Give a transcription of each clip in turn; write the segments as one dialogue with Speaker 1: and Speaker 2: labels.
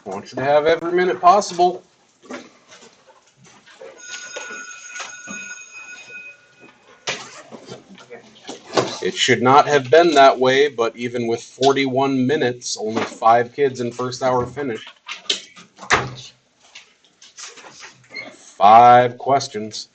Speaker 1: want you to have every minute possible. It should not have been that way, but even with 41 minutes, only 5 kids in first hour finished. 5 questions.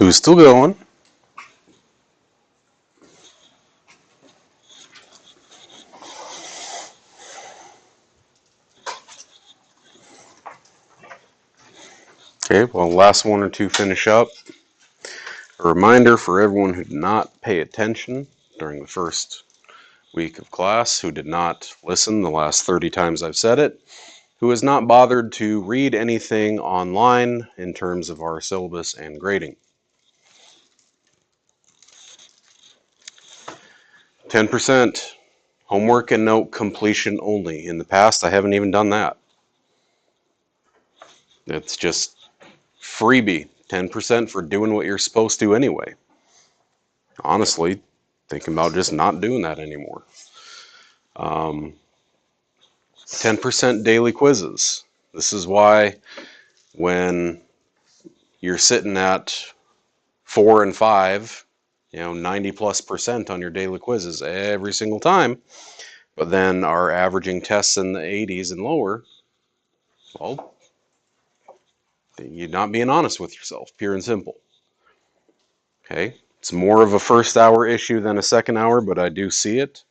Speaker 1: Who's still going? Okay, well, last one or two finish up. A reminder for everyone who did not pay attention during the first week of class, who did not listen the last 30 times I've said it, who has not bothered to read anything online in terms of our syllabus and grading. 10% homework and note completion only. In the past, I haven't even done that. It's just freebie. 10% for doing what you're supposed to anyway. Honestly, thinking about just not doing that anymore. 10% daily quizzes. This is why when you're sitting at 4 and 5, 90+% on your daily quizzes every single time, but then are averaging tests in the 80s and lower, well, you're not being honest with yourself, pure and simple. Okay, it's more of a first hour issue than a second hour, but I do see it.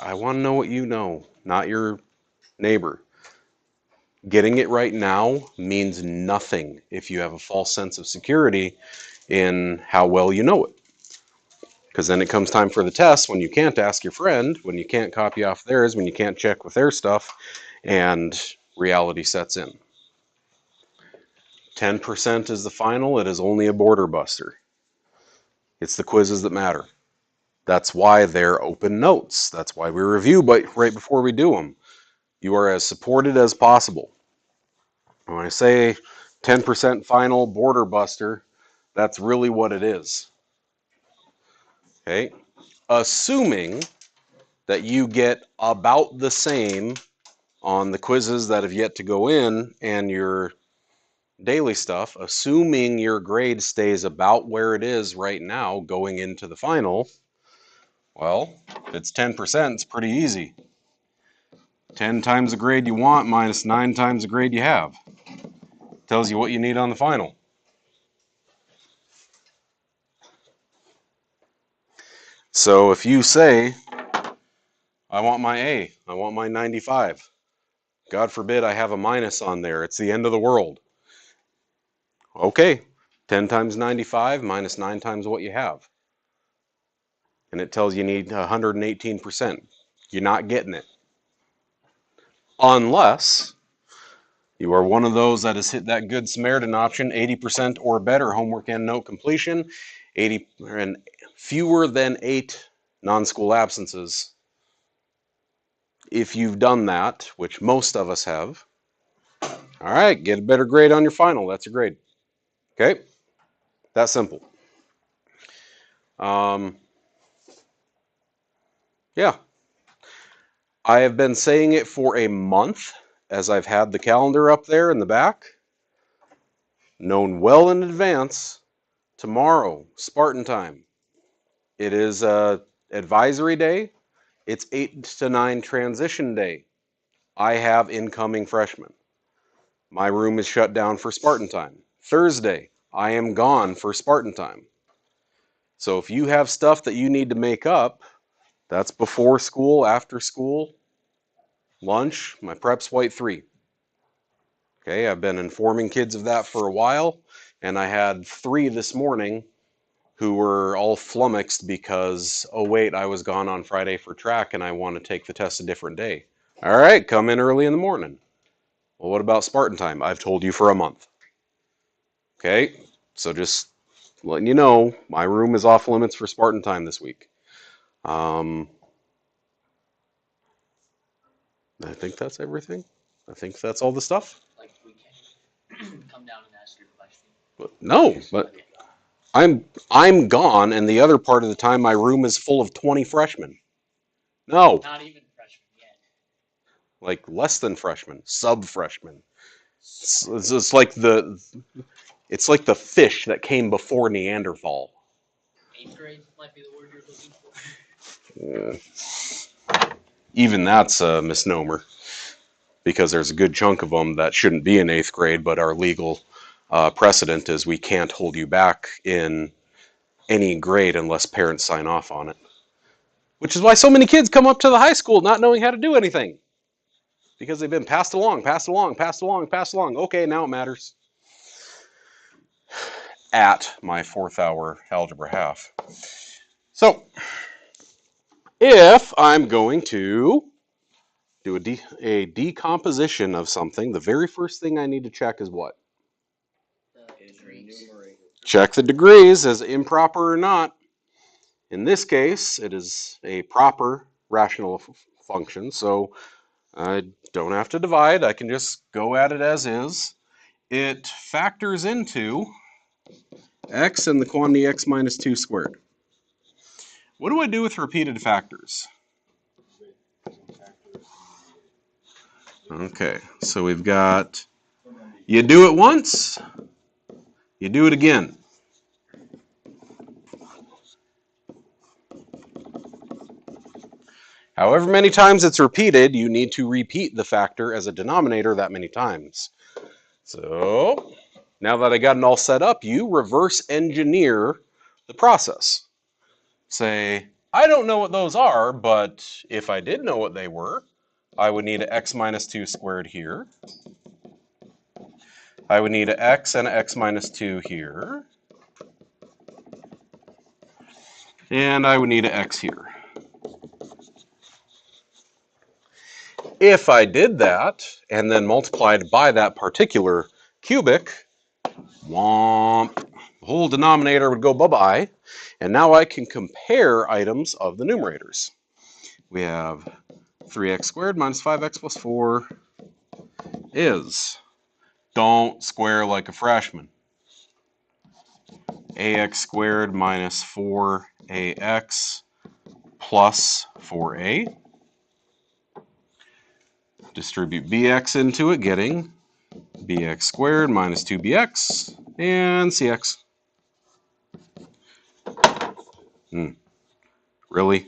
Speaker 1: I want to know what you know, not your neighbor. Getting it right now means nothing if you have a false sense of security in how well you know it. Because then it comes time for the test when you can't ask your friend, when you can't copy off theirs, when you can't check with their stuff, and reality sets in. 10% is the final. It is only a border buster. It's the quizzes that matter. That's why they're open notes. That's why we review right before we do them. You are as supported as possible. When I say 10% final border buster, that's really what it is. Okay? Assuming that you get about the same on the quizzes that have yet to go in and your daily stuff, assuming your grade stays about where it is right now going into the final, well, if it's 10%, it's pretty easy. 10 times the grade you want minus 9 times the grade you have. Tells you what you need on the final. So if you say, I want my A, I want my 95, God forbid I have a minus on there, it's the end of the world. Okay, 10 times 95 minus 9 times what you have. And it tells you need 118%. You're not getting it. Unless you are one of those that has hit that Good Samaritan option, 80% or better homework and note completion, 80 and fewer than 8 non-school absences. If you've done that, which most of us have, all right, get a better grade on your final. That's your grade. Okay? That simple. Yeah. I have been saying it for a month as I've had the calendar up there in the back. Known well in advance. Tomorrow, Spartan time. It is advisory day. It's 8 to 9 transition day. I have incoming freshmen. My room is shut down for Spartan time. Thursday, I am gone for Spartan time. So if you have stuff that you need to make up, that's before school, after school, lunch, my prep's white 3. Okay, I've been informing kids of that for a while, and I had 3 this morning who were all flummoxed because, oh wait, I was gone on Friday for track and I want to take the test a different day. All right, come in early in the morning. Well, what about Spartan time? I've told you for a month. Okay, so just letting you know, my room is off limits for Spartan time this week. I think that's everything. I think that's all the stuff.
Speaker 2: Like we can come down and ask your question.
Speaker 1: No, but I'm gone, and the other part of the time my room is full of 20 freshmen. No,
Speaker 2: Not even freshmen yet.
Speaker 1: like less than freshmen, sub-freshmen. It's like the fish that came before Neanderthal.
Speaker 2: 8th grade might be the word you're looking for.
Speaker 1: Even that's a misnomer, because there's a good chunk of them that shouldn't be in 8th grade but are legal precedent is we can't hold you back in any grade unless parents sign off on it. Which is why so many kids come up to the high school not knowing how to do anything. Because they've been passed along, passed along, passed along, passed along. Okay, now it matters. At my 4th hour algebra half. So, if I'm going to do a decomposition of something, the very first thing I need to check is what? Check the degrees as improper or not. In this case, it is a proper rational function, so I don't have to divide. I can just go at it as is. It factors into x and the quantity x minus 2 squared. What do I do with repeated factors? Okay, so we've got, you do it once, you do it again. However many times it's repeated, you need to repeat the factor as a denominator that many times. So, now that I got it all set up, you reverse engineer the process. Say, I don't know what those are, but if I did know what they were, I would need an x minus 2 squared here. I would need an x and an x minus 2 here. And I would need an x here. If I did that, and then multiplied by that particular cubic, womp, the whole denominator would go bye-bye, and now I can compare items of the numerators. We have 3x squared minus 5x plus 4 is, don't square like a freshman, ax squared minus 4ax plus 4a. Distribute bx into it, getting bx squared minus 2bx and cx. Really?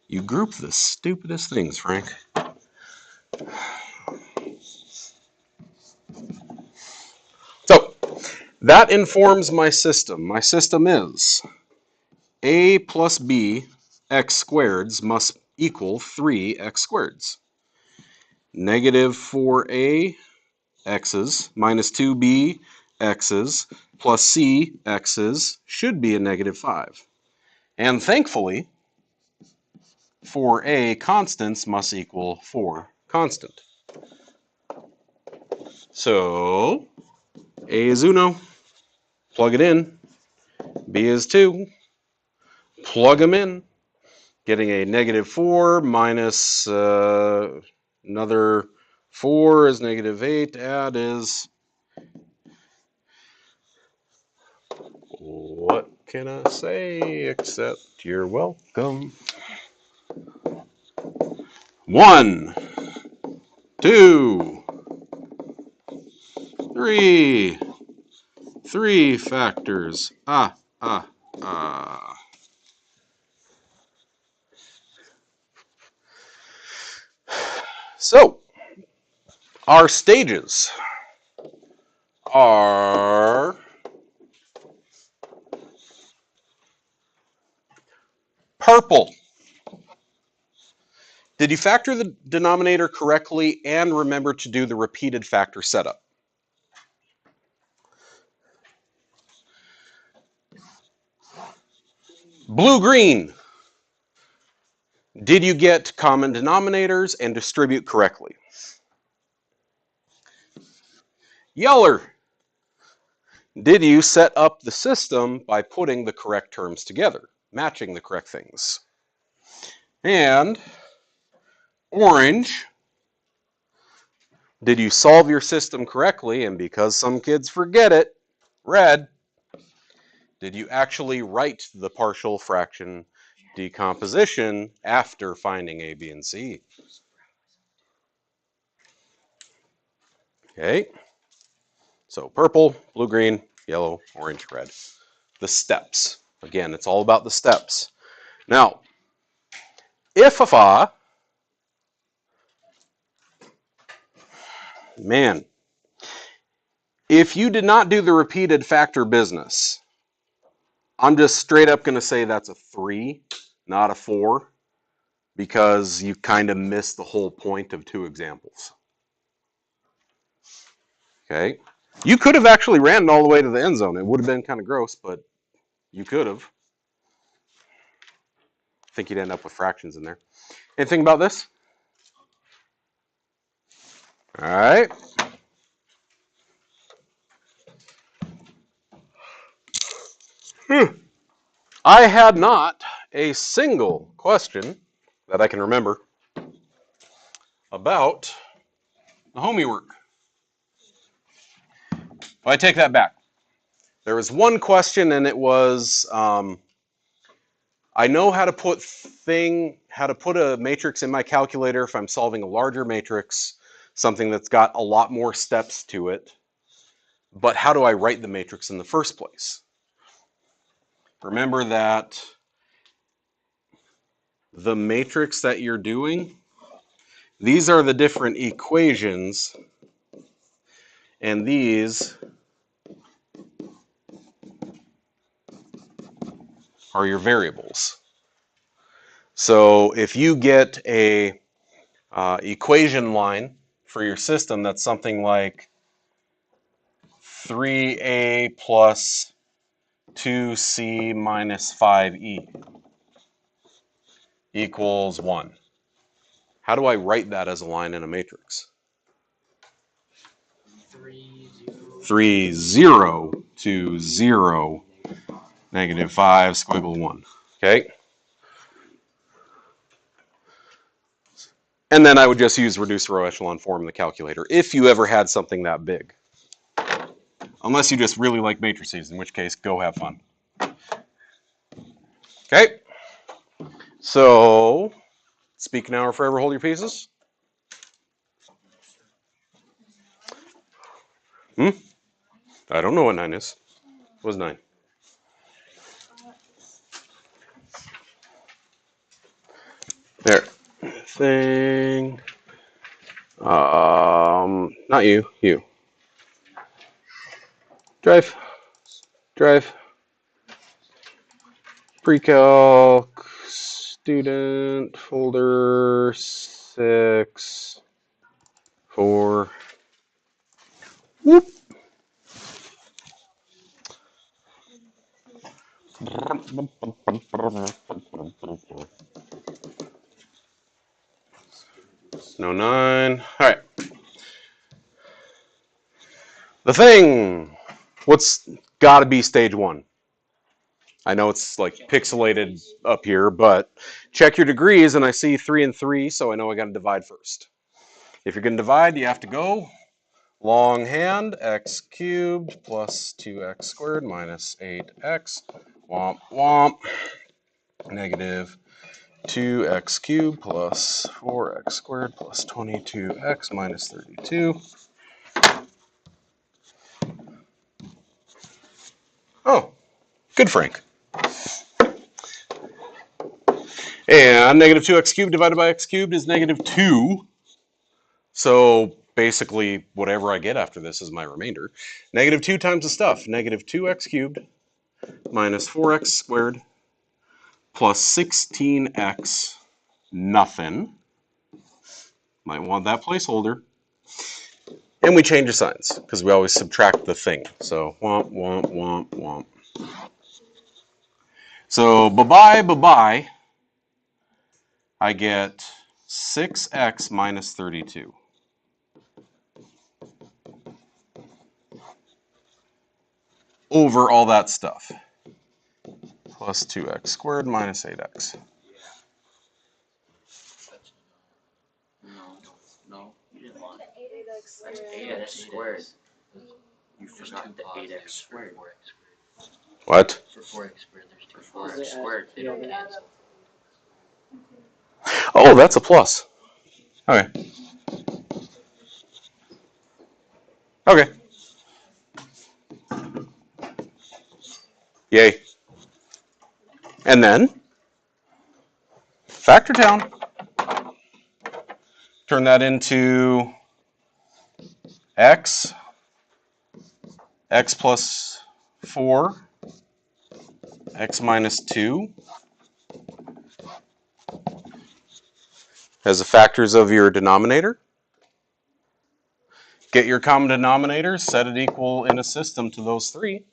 Speaker 1: You group the stupidest things, Frank. So, that informs my system. My system is a plus b x squareds must equal 3x squareds. Negative 4a x's minus 2b x's plus c x's should be a negative 5. And thankfully, 4a constants must equal 4 constant. So, a is uno, plug it in. B is 2, plug them in. Getting a negative 4 minus another 4 is negative 8. Add is, what can I say except you're welcome. 1, 2, 3. 3 factors. So, our stages are purple. Did you factor the denominator correctly and remember to do the repeated factor setup? Blue-green. Did you get common denominators and distribute correctly? Yeller. Did you set up the system by putting the correct terms together, matching the correct things? And orange. Did you solve your system correctly? And because some kids forget it, red. Did you actually write the partial fraction decomposition after finding A, B, and C? Okay. So purple, blue, green, yellow, orange, red. The steps. Again, it's all about the steps. Now, if man, If you did not do the repeated factor business, I'm just straight up going to say that's a 3, not a 4, because you kind of missed the whole point of 2 examples. Okay? You could have actually ran it all the way to the end zone. It would have been kind of gross, but you could have. I think you'd end up with fractions in there. Anything about this? All right. I had not a single question that I can remember about the homework. Well, I take that back. There was one question, and it was, I know how to put a matrix in my calculator if I'm solving a larger matrix, something that's got a lot more steps to it. But how do I write the matrix in the first place? Remember that the matrix that you're doing, these are the different equations, and these are your variables. So if you get a equation line for your system that's something like 3a plus 2c minus 5e equals 1. How do I write that as a line in a matrix? 3, 0, 2, 0, negative 5, squiggle 1. Okay? And then I would just use reduced row echelon form in the calculator if you ever had something that big. Unless you just really like matrices, in which case, go have fun. Okay? So, speak now or forever hold your pieces. I don't know what 9 is. What was 9? There. Thing. Not you. You. Drive. Drive. PreCalc. Student. Folder. 6. 4. Whoop. No 9. All right. The thing. What's got to be stage 1? I know it's like pixelated up here, but check your degrees, and I see 3 and 3, so I know I got to divide first. If you're going to divide, you have to go longhand, x cubed plus 2x squared minus 8x, womp womp, negative 2x cubed plus 4x squared plus 22x minus 32. Oh, good, Frank. And negative 2x cubed divided by x cubed is negative 2. So basically, whatever I get after this is my remainder. Negative 2 times the stuff. Negative 2x cubed minus 4x squared plus 16x nothing. Might want that placeholder. And we change the signs, because we always subtract the thing. So, womp, womp, womp, womp. So, bye-bye, bye-bye. I get 6x minus 32. Over all that stuff. Plus 2x squared minus 8x.
Speaker 2: No, you didn't want it. That's 8x squared. You forgot the 8x squared.
Speaker 1: What?
Speaker 2: For 4x squared, there's 2 4x squared. They don't cancel.
Speaker 1: Oh, that's a plus. Okay. Okay. Yay. And then, factor town. Turn that into x x plus 4, x minus 2 as the factors of your denominator. Get your common denominator, set it equal in a system to those three.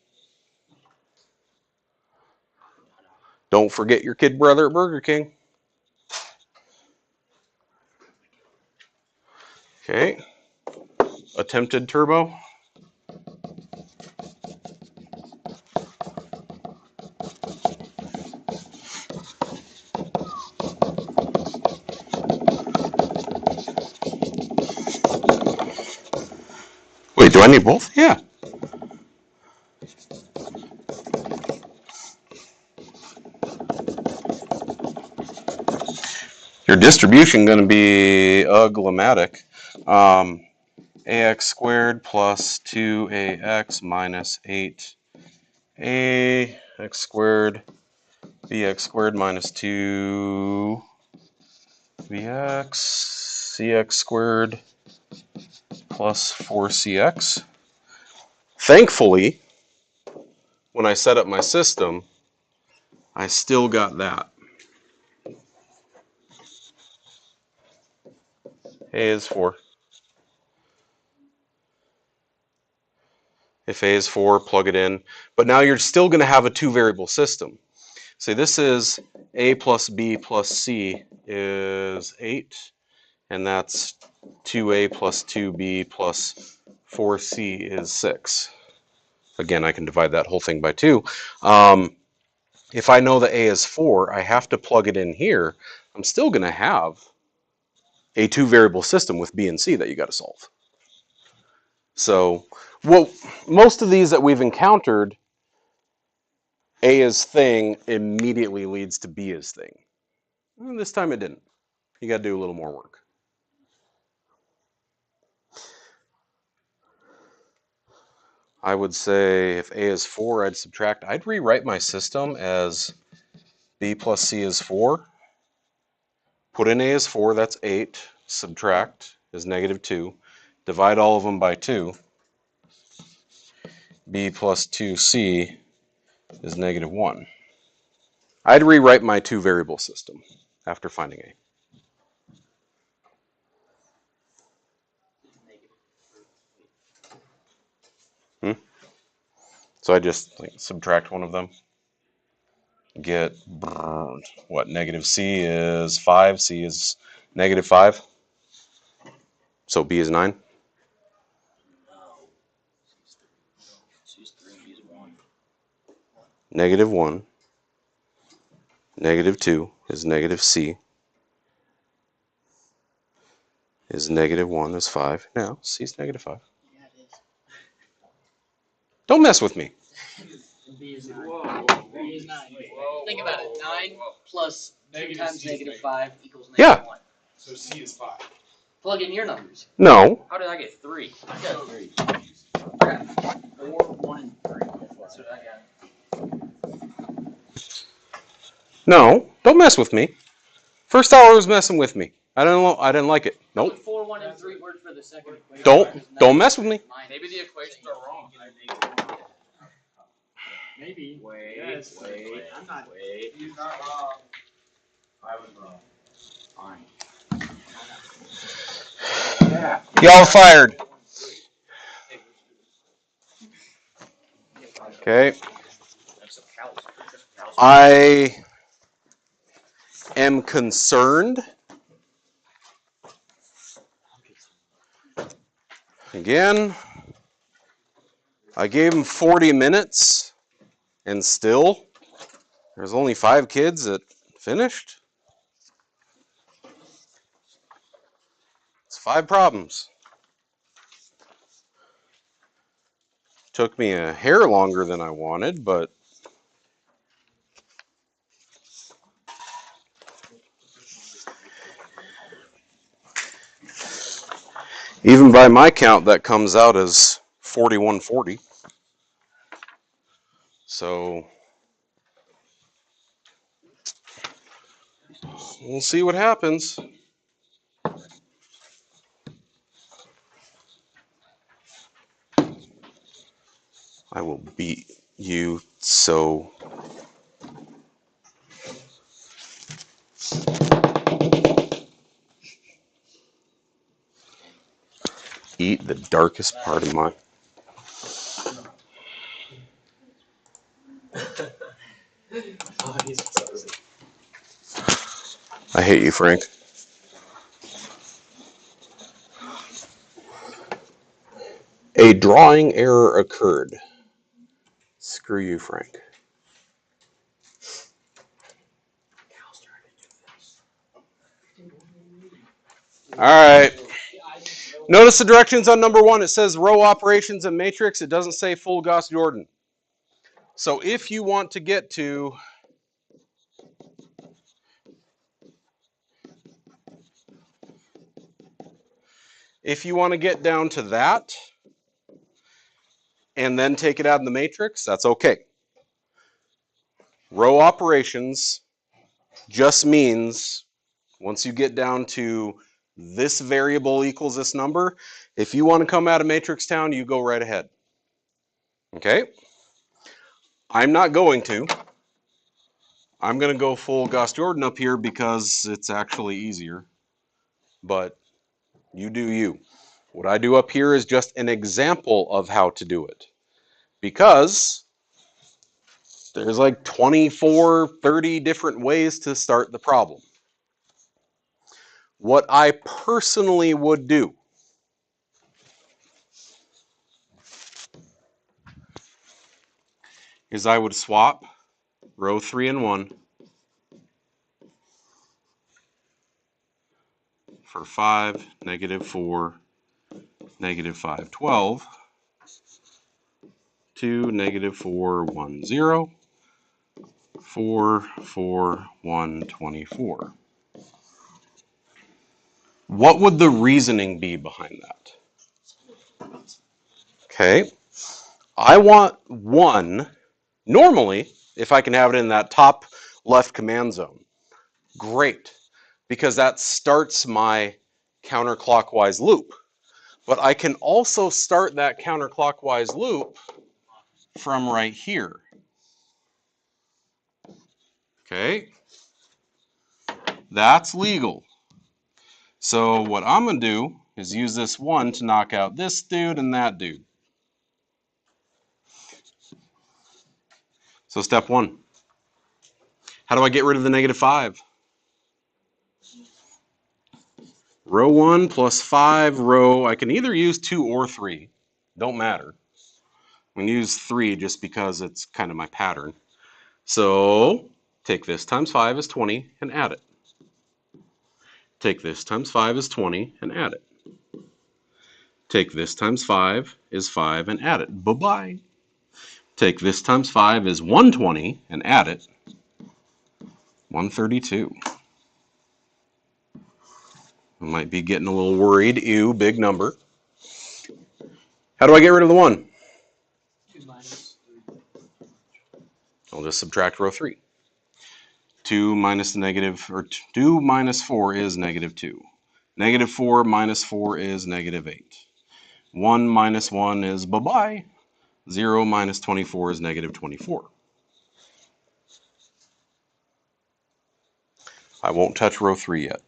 Speaker 1: Don't forget your kid brother at Burger King. Okay. Attempted turbo. Wait, do I need both? Yeah. Your distribution going to be ugly-matic. Ax squared plus 2ax minus 8a x squared bx squared minus 2 bx cx squared plus 4cx. Thankfully, when I set up my system, I still got that. A is 4. If A is 4, plug it in. But now you're still going to have a two-variable system. So this is A plus B plus C is 8, and that's 2A plus 2B plus 4C is 6. Again, I can divide that whole thing by 2. If I know that A is 4, I have to plug it in here. I'm still going to have a two-variable system with B and C that you got to solve. So, well, most of these that we've encountered, A is thing immediately leads to B is thing. And this time it didn't. You got to do a little more work. I would say if A is 4, I'd subtract. I'd rewrite my system as B plus C is 4. Put in A is 4, that's 8. Subtract is negative 2. Divide all of them by 2. B plus 2C is negative 1. I'd rewrite my two-variable system after finding A. So I just subtract one of them. Get, what, negative C is 5, C is negative 5. So B is 9. Negative 1. Negative 2 is negative C. Is negative 1 is 5. Now, C is negative 5.
Speaker 2: Yeah, it is.
Speaker 1: Don't mess with me.
Speaker 2: B is 9. B is 9. Think about it. 9 plus 2 times negative 5 equals negative 1.
Speaker 3: So C is 5.
Speaker 2: Plug in your numbers.
Speaker 1: No.
Speaker 2: How did I get 3? I got 3. I got 4, 1, and 3. That's what I got.
Speaker 1: No. Don't mess with me. First hour was messing with me. I didn't like it. Nope.
Speaker 2: 4, 1, and 3 worked for the second equation.
Speaker 1: Don't mess with me.
Speaker 3: Maybe the equations are wrong.
Speaker 2: Maybe.
Speaker 3: Wait.
Speaker 2: I'm not.
Speaker 3: He's not wrong. I was wrong.
Speaker 2: Fine.
Speaker 1: Y'all fired. Okay. I am concerned. Again, I gave him 40 minutes, and still, there's only 5 kids that finished. It's 5 problems. Took me a hair longer than I wanted, but even by my count, that comes out as 4140. So we'll see what happens. I will beat you so. Eat the darkest part of my.
Speaker 2: Oh, he's so
Speaker 1: I hate you, Frank. A drawing error occurred. Screw you, Frank. All right. Notice the directions on number 1. It says row operations and matrix. It doesn't say full Gauss-Jordan. So if you want to get to down to that and then take it out in the matrix, that's okay. Row operations just means once you get down to this variable equals this number, if you want to come out of matrix town, you go right ahead. Okay? I'm not going to. I'm going to go full Gauss-Jordan up here because it's actually easier. But you do you. What I do up here is just an example of how to do it. Because there's like 24, 30 different ways to start the problem. What I personally would do is I would swap row 3 and 1 for 5, -4, -5, 12, to -4, 1, 0, 4, 4, 1, 24. What would the reasoning be behind that? Okay, I want 1, normally, if I can have it in that top left command zone, great, because that starts my counterclockwise loop. But I can also start that counterclockwise loop from right here. Okay, that's legal. So what I'm going to do is use this 1 to knock out this dude and that dude. So step 1. How do I get rid of the -5? Row 1 plus 5 row. I can either use 2 or 3. Don't matter. I'm going to use 3 just because it's kind of my pattern. So take this times 5 is 20 and add it. Take this times 5 is 20 and add it. Take this times 5 is 5 and add it. Bye-bye. Take this times 5 is 120 and add it. 132. I might be getting a little worried. Ew, big number. How do I get rid of the 1?
Speaker 2: 2 minus 3.
Speaker 1: I'll just subtract row 3. 2 minus the negative, or 2 minus 4 is -2. -4 minus 4 is -8. 1 minus 1 is bye-bye. 0 minus 24 is -24. I won't touch row 3 yet.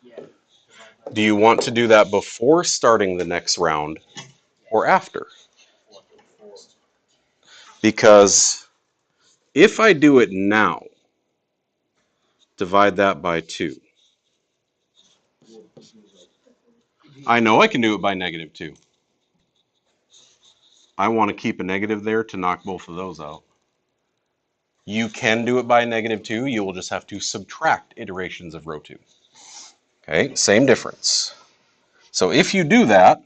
Speaker 2: Yeah.
Speaker 1: Do you want to do that before starting the next round or after? Because if I do it now, divide that by 2. I know I can do it by -2. I want to keep a negative there to knock both of those out. You can do it by -2. You will just have to subtract iterations of row 2. Okay, same difference. So if you do that,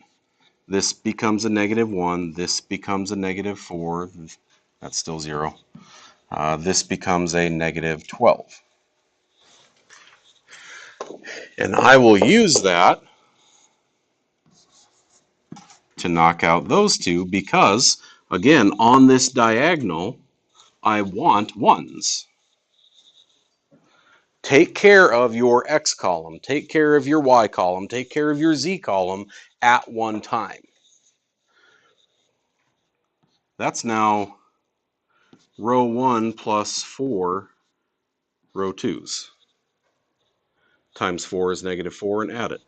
Speaker 1: this becomes a -1. This becomes a -4. That's still 0. This becomes a -12. And I will use that to knock out those two because, again, on this diagonal, I want 1s. take care of your X column, take care of your Y column, take care of your Z column at one time. That's now row 1 plus 4 row 2's. Times 4 is negative 4 and add it.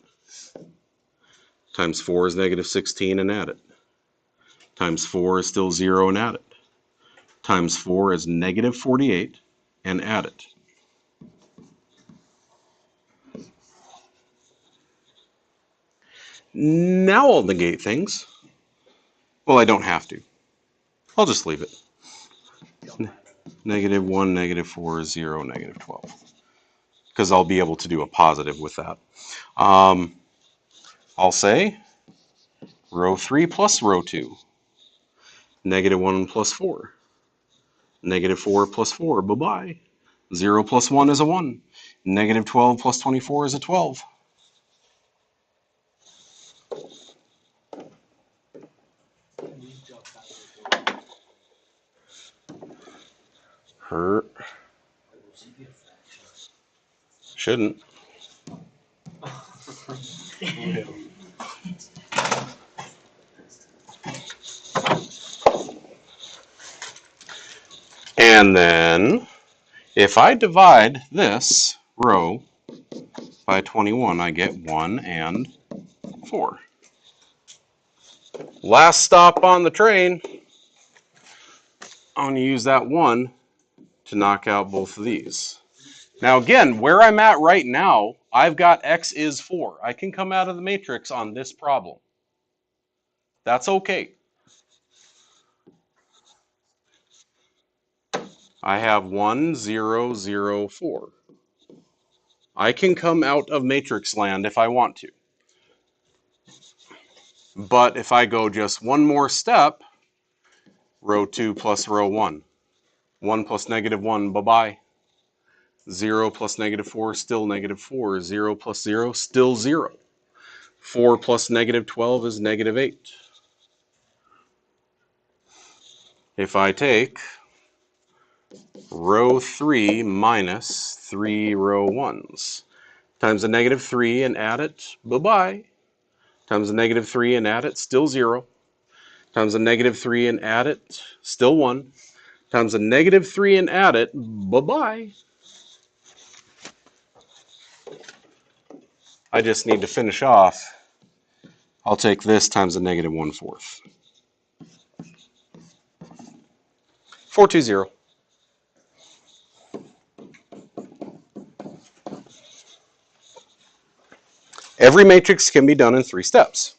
Speaker 1: Times 4 is negative 16 and add it. Times 4 is still 0 and add it. Times 4 is negative 48 and add it. Now I'll negate things. Well, I don't have to. I'll just leave it. Negative 1, negative 4, 0, negative 12. Because I'll be able to do a positive with that. I'll say row 3 plus row 2. Negative 1 plus 4. Negative 4 plus 4, bye-bye. 0 plus 1 is a 1. Negative 12 plus 24 is a 12. Hurt. Shouldn't. And then, if I divide this row by 21, I get 1 and 4. Last stop on the train. I'm going to use that 1 to knock out both of these. Now again, where I'm at right now, I've got x is 4. I can come out of the matrix on this problem. That's okay. I have 1, 0, 0, 4. I can come out of matrix land if I want to. But if I go just one more step, row 2 plus row 1. 1 plus negative 1, bye-bye. 0 plus negative 4, still negative 4. 0 plus 0, still 0. 4 plus negative 12 is negative 8. If I take row 3 minus 3 row 1's times the negative 3 and add it, bye-bye. Times the negative 3 and add it, still 0. Times the negative 3 and add it, still 1. Times the negative 3 and add it, bye-bye. I just need to finish off. I'll take this times the negative 1/4. 420. Every matrix can be done in 3 steps.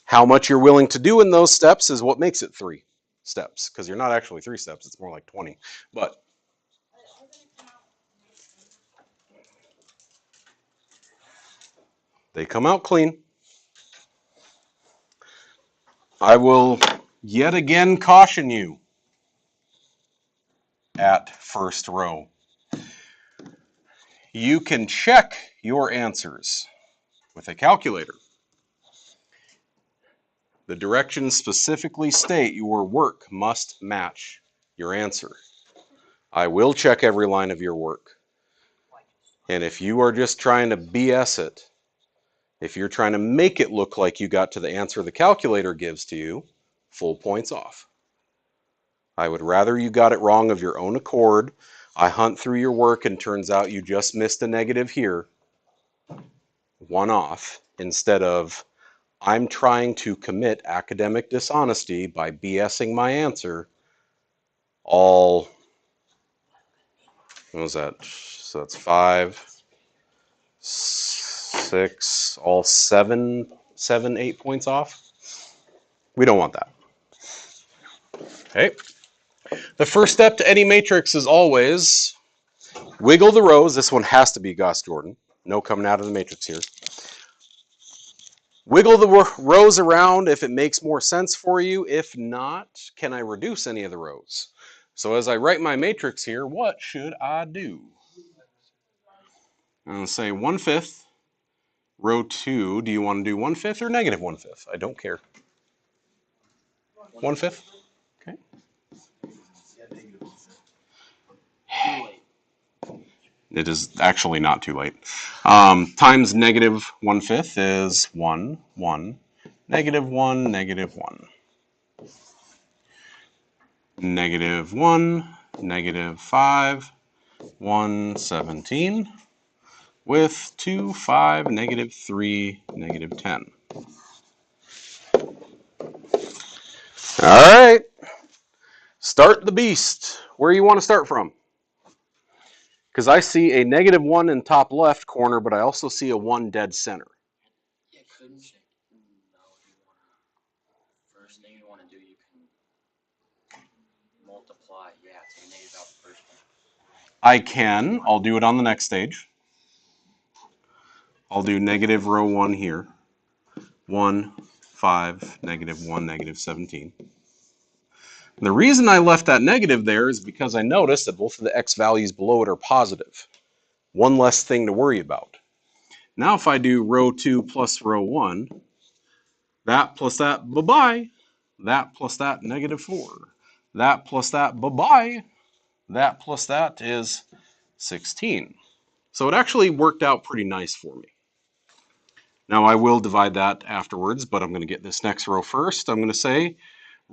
Speaker 1: How much you're willing to do in those steps is what makes it 3 steps, because you're not actually 3 steps, it's more like 20. But they come out clean. I will yet again caution you at first row. You can check your answers with a calculator. The directions specifically state your work must match your answer. I will check every line of your work. And if you are just trying to BS it, if you're trying to make it look like you got to the answer the calculator gives to you, full points off. I would rather you got it wrong of your own accord. I hunt through your work and turns out you just missed a negative here, 1 off, instead of I'm trying to commit academic dishonesty by BSing my answer all, what was that? So that's 5, 6, all 7, 8 points off. We don't want that. Okay. The first step to any matrix is always wiggle the rows. This one has to be Gauss Jordan. No coming out of the matrix here. Wiggle the rows around if it makes more sense for you. If not, can I reduce any of the rows? So as I write my matrix here, what should I do? I'm going to say 1/5. Row 2, do you want to do 1/5 or negative 1/5? I don't care. 1/5? Okay.
Speaker 2: Too late.
Speaker 1: It is actually not too late. Times negative 1/5 is 1, 1, negative 1, negative 1. Negative 1, negative 5, 1, 17, with 2, 5, negative 3, negative 10. All right. Start the beast. Where you want to start from? Because I see a negative 1 in top left corner, but I also see a 1 dead center.
Speaker 2: Yeah, couldn't check. No, you want to. First thing you want to do, you can multiply. Yeah, take a negative out the first one.
Speaker 1: I can. I'll do it on the next stage. I'll do negative row 1 here. 1, 5, negative 1, negative 17. The reason I left that negative there is because I noticed that both of the x values below it are positive. One less thing to worry about. Now if I do row 2 plus row 1, that plus that, bye-bye. That plus that, negative 4. That plus that, bye-bye. That plus that is 16. So it actually worked out pretty nice for me. Now I will divide that afterwards, but I'm going to get this next row first. I'm going to say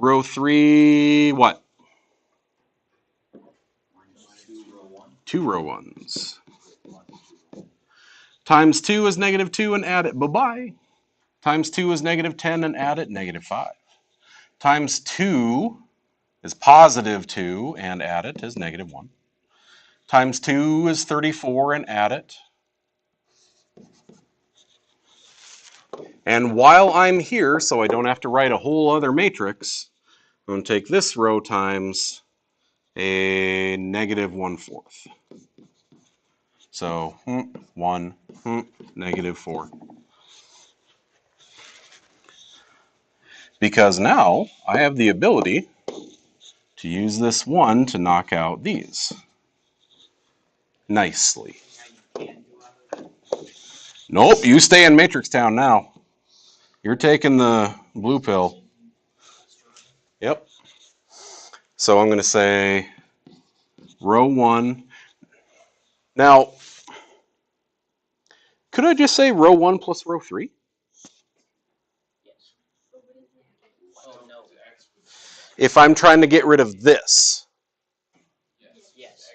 Speaker 1: row 3, what? 2 row 1s. Times 2 is negative 2 and add it, bye-bye. Times 2 is negative 10 and add it, negative 5. Times 2 is positive 2 and add it is negative 1. Times 2 is 34 and add it. And while I'm here, so I don't have to write a whole other matrix, I'm going to take this row times a negative 1/4. So 1, negative 4. Because now I have the ability to use this 1 to knock out these nicely. Nope, you stay in Matrix Town now. You're taking the blue pill. Yep. So I'm going to say row 1. Now, could I just say row 1 plus row 3?
Speaker 2: Yes. Oh, no.
Speaker 1: If I'm trying to get rid of this.
Speaker 2: Yes.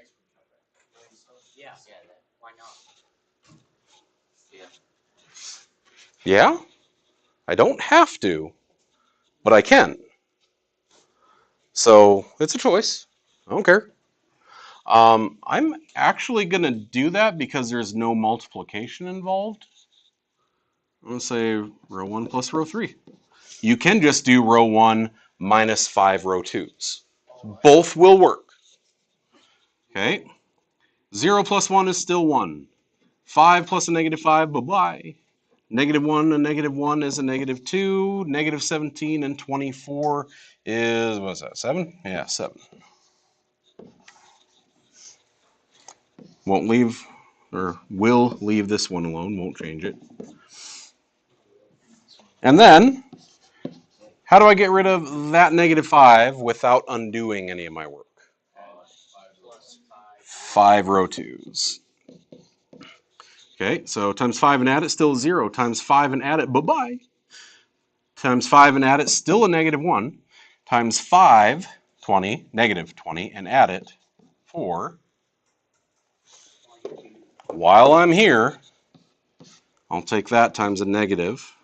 Speaker 2: Yeah, why not?
Speaker 1: Yeah? I don't have to, but I can. So it's a choice. I don't care. I'm actually going to do that because there's no multiplication involved. I'm going to say row 1 plus row 3. You can just do row 1 minus 5 row 2s. Both will work. Okay? 0 plus 1 is still 1. 5 plus a negative 5, bye-bye. Negative 1 and negative 1 is a negative 2. Negative 17 and 24 is, what is that, 7? Yeah, 7. Won't leave, or will leave this one alone, won't change it. And then, how do I get rid of that negative 5 without undoing any of my work? 5 row 2s. Okay, so times 5 and add it, still 0. Times 5 and add it, bye-bye. Times 5 and add it, still a negative 1. Times 5, 20, negative 20, and add it, 4. While I'm here, I'll take that times a negative.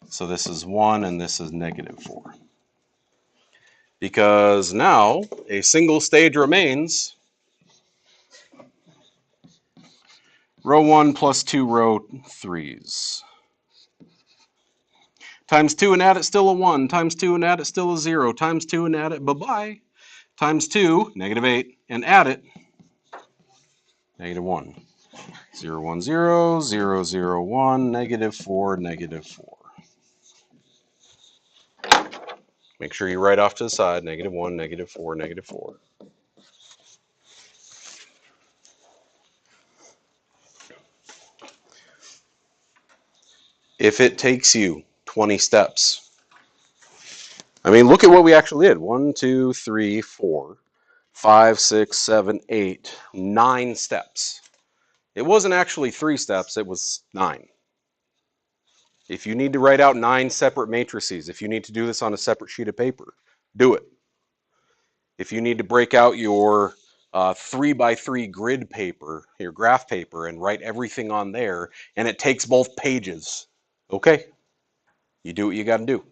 Speaker 1: So this is 1 and this is negative 4. Because now a single stage remains. Row 1 plus 2 row 3s. Times 2 and add it, still a 1. Times 2 and add it, still a 0. Times 2 and add it, bye-bye. Times 2, negative 8, and add it, negative 1. 0, 1, 0, 0, 0, 1, negative 4, negative 4. Make sure you write off to the side, negative 1, negative 4, negative 4. If it takes you 20 steps, I mean, look at what we actually did. 1, 2, 3, 4. 5, 6, 7, 8, 9 steps. It wasn't actually 3 steps, it was 9. If you need to write out 9 separate matrices, if you need to do this on a separate sheet of paper, do it. If you need to break out your 3x3 grid paper, your graph paper, and write everything on there, and it takes both pages, okay, you do what you got to do.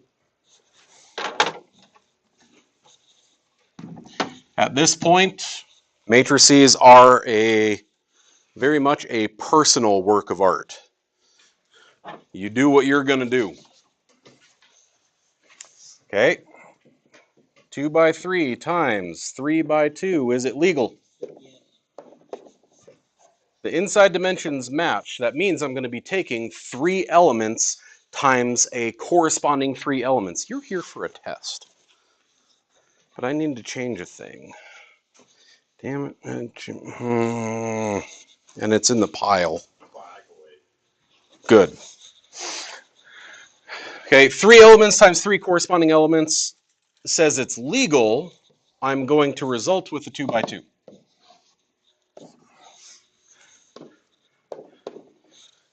Speaker 1: At this point, matrices are very much a personal work of art. You do what you're going to do. Okay. 2x3 times 3x2, is it legal? The inside dimensions match. That means I'm going to be taking 3 elements times a corresponding 3 elements. You're here for a test. But I need to change a thing. Damn it. And it's in the pile. Good. Okay, 3 elements times 3 corresponding elements says it's legal. I'm going to result with a 2x2.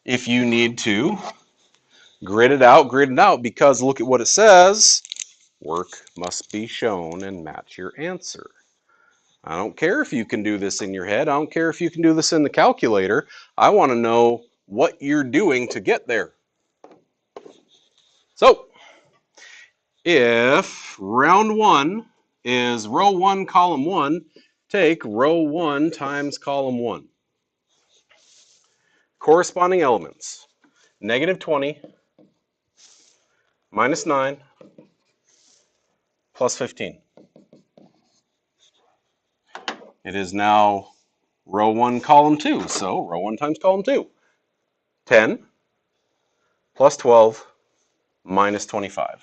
Speaker 1: If you need to, grid it out, because look at what it says. Work must be shown and match your answer. I don't care if you can do this in your head. I don't care if you can do this in the calculator. I want to know what you're doing to get there. So, if round 1 is row 1, column 1, take row 1 times column 1. Corresponding elements, negative 20 minus 9 plus 15. It is now row 1, column 2. So row 1 times column 2. 10 plus 12 minus 25.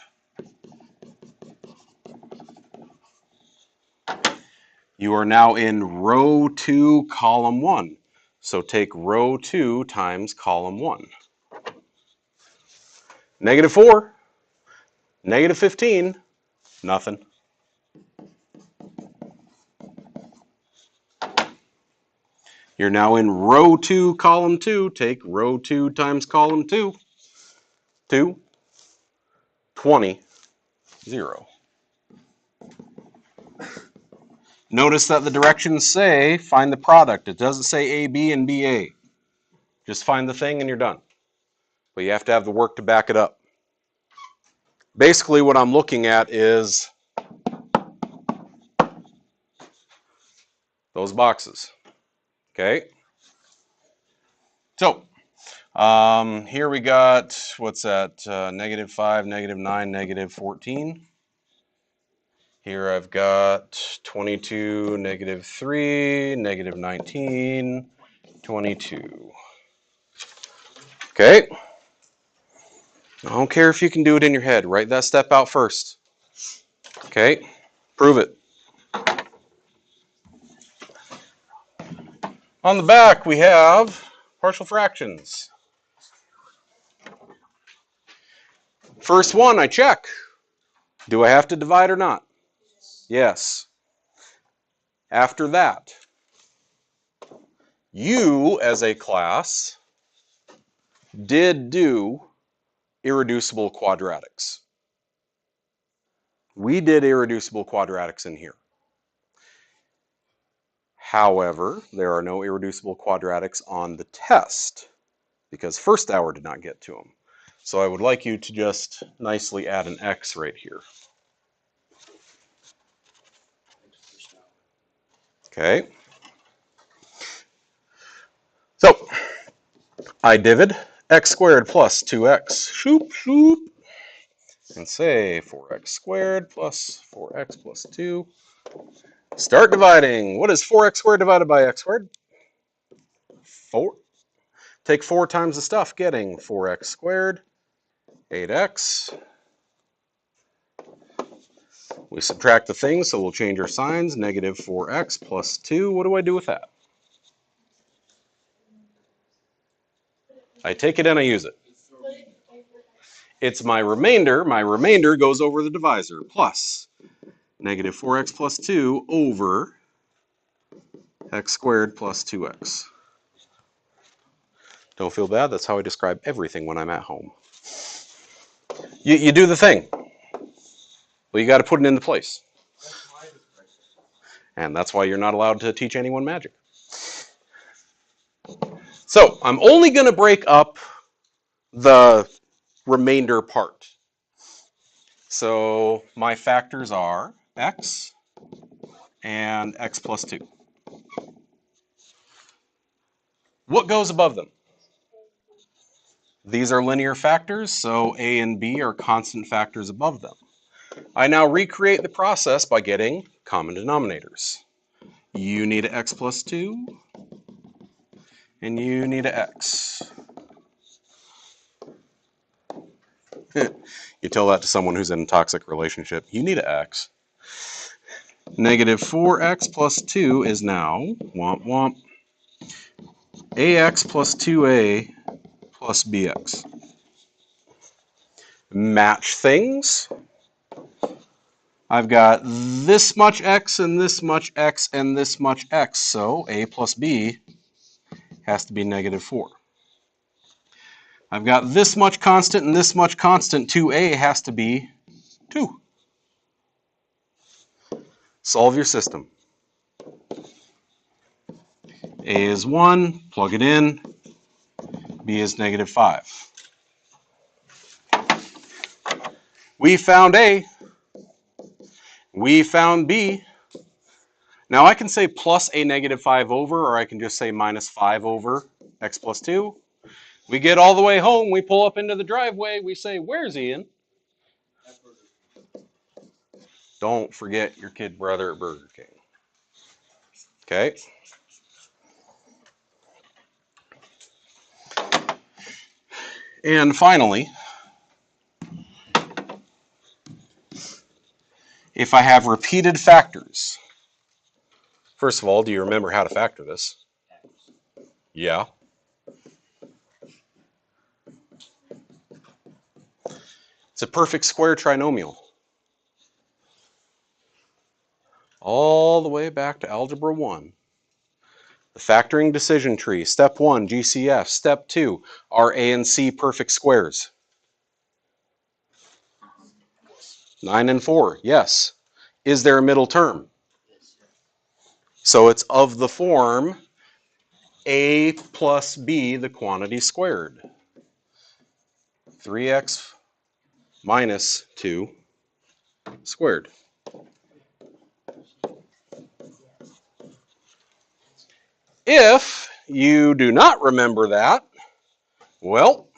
Speaker 1: You are now in row 2, column 1. So take row 2 times column 1. Negative 4, negative 15, nothing. You're now in row 2, column 2. Take row 2 times column 2. 2, 20, 0. Notice that the directions say find the product. It doesn't say AB and BA. Just find the thing and you're done. But you have to have the work to back it up. Basically what I'm looking at is those boxes. Okay? So, here we got, what's that, negative 5, negative 9, negative 14. Here I've got 22, negative 3, negative 19, 22. Okay? I don't care if you can do it in your head. Write that step out first. Okay? Prove it. On the back, we have partial fractions. First one, I check. Do I have to divide or not? Yes. After that, you, as a class, did do irreducible quadratics. We did irreducible quadratics in here. However, there are no irreducible quadratics on the test because first hour did not get to them. So I would like you to just nicely add an X right here. Okay. So I divid x squared plus 2x. Shoop, shoop. And say 4x squared plus 4x plus 2. Start dividing. What is 4x squared divided by x squared? 4. Take 4 times the stuff, getting 4x squared, 8x. We subtract the things, so we'll change our signs. Negative 4x plus 2. What do I do with that? I take it and I use it. It's my remainder. My remainder goes over the divisor. Plus negative 4x plus 2 over x squared plus 2x. Don't feel bad, that's how I describe everything when I'm at home. You do the thing. Well, you got to put it into place. And that's why you're not allowed to teach anyone magic. So I'm only going to break up the remainder part. So my factors are x and x plus 2. What goes above them? These are linear factors, so a and b are constant factors above them. I now recreate the process by getting common denominators. You need an x plus 2, and you need an x. You tell that to someone who's in a toxic relationship. You need an x. Negative 4x plus 2 is now, womp womp, ax plus 2a plus bx. Match things. I've got this much x and this much x and this much x, so a plus b has to be negative 4. I've got this much constant and this much constant, 2a has to be 2. Solve your system. A is 1, plug it in, b is negative 5. We found a, we found b. Now I can say plus a negative 5 over, or I can just say minus 5 over x plus 2. We get all the way home, we pull up into the driveway, we say, where's Ian? Don't forget your kid brother at Burger King. Okay? And finally, if I have repeated factors, first of all, do you remember how to factor this? Yeah. It's a perfect square trinomial. All the way back to Algebra 1. The factoring decision tree, step 1, GCF, step 2, are A and C perfect squares? 9 and 4, yes. Is there a middle term? So it's of the form A plus B, the quantity squared. 3x minus 2 squared. If you do not remember that, well,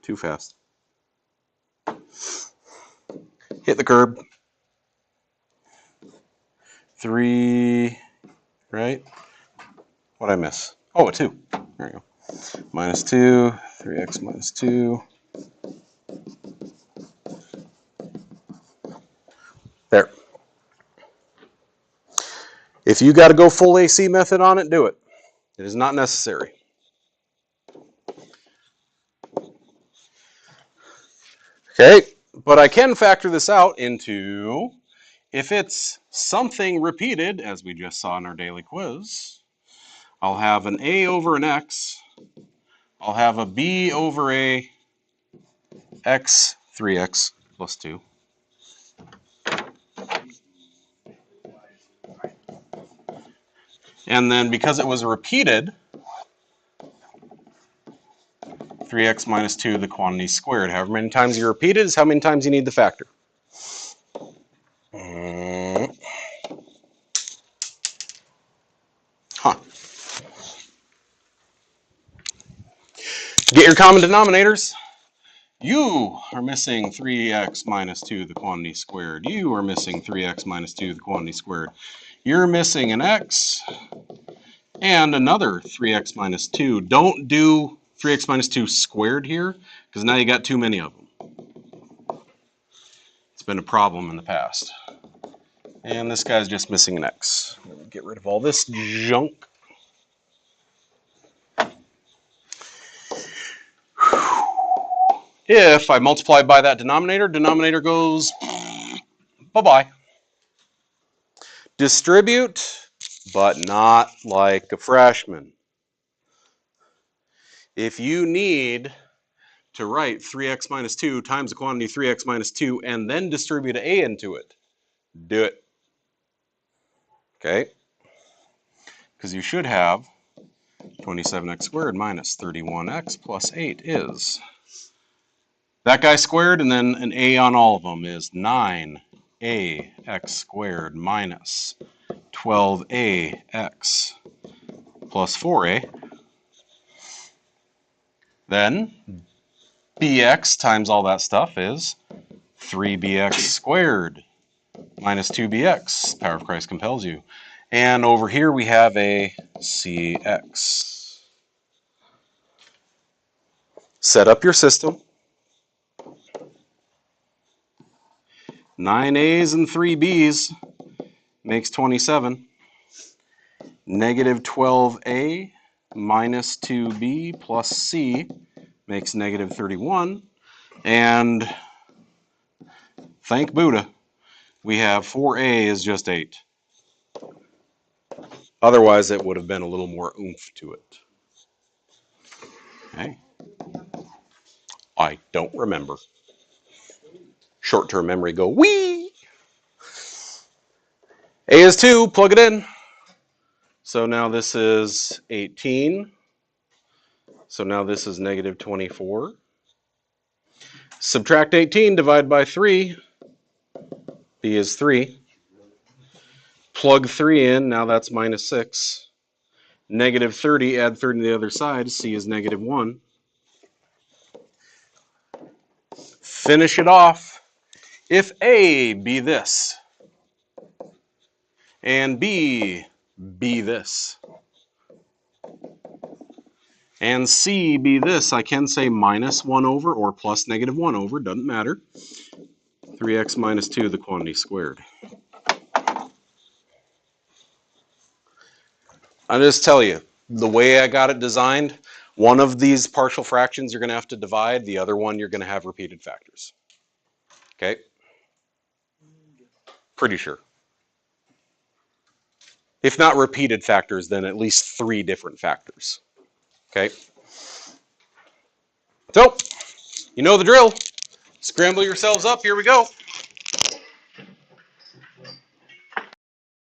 Speaker 1: too fast. Hit the curb. 3, right? What'd I miss? Oh, a 2. There you go. Minus 2, 3x minus 2. There. If you got to go full AC method on it, do it. It is not necessary. Okay, but I can factor this out into, if it's something repeated, as we just saw in our daily quiz, I'll have an a over an x, I'll have a b over a x, 3x plus 2. And then because it was repeated, 3x minus 2, the quantity squared. However many times you repeat it is how many times you need the factor. Huh. Get your common denominators. You are missing 3x minus 2, the quantity squared. You are missing 3x minus 2, the quantity squared. You're missing an x and another 3x minus 2. Don't do 3x minus 2 squared here, because now you got too many of them. It's been a problem in the past. And this guy's just missing an x. Get rid of all this junk. If I multiply by that denominator, denominator goes bye-bye. Distribute, but not like a freshman. If you need to write 3x minus 2 times the quantity 3x minus 2 and then distribute a into it, do it. Okay? Because you should have 27x squared minus 31x plus 8 is. That guy squared, and then an a on all of them is 9ax squared minus 12ax plus 4a. Then bx times all that stuff is 3bx squared minus 2bx. Power of Christ compels you. And over here we have a cx. Set up your system. 9 a's and 3 b's makes 27. Negative 12a minus 2b plus c makes negative 31. And thank Buddha, we have 4a is just 8. Otherwise, it would have been a little more oomph to it. Okay. I don't remember. Short-term memory go, wee! A is 2, plug it in. So now this is 18. So now this is negative 24. Subtract 18, divide by 3. B is 3. Plug 3 in, now that's minus 6. Negative 30, add 30 to the other side, C is negative 1. Finish it off. If A be this, and B be this, and C be this, I can say minus 1 over or plus negative 1 over, doesn't matter. 3x minus 2, the quantity squared. I'll just tell you, the way I got it designed, one of these partial fractions you're going to have to divide, the other one you're going to have repeated factors. Okay? Pretty sure. If not repeated factors, then at least 3 different factors. Okay? So, you know the drill. Scramble yourselves up, here we go.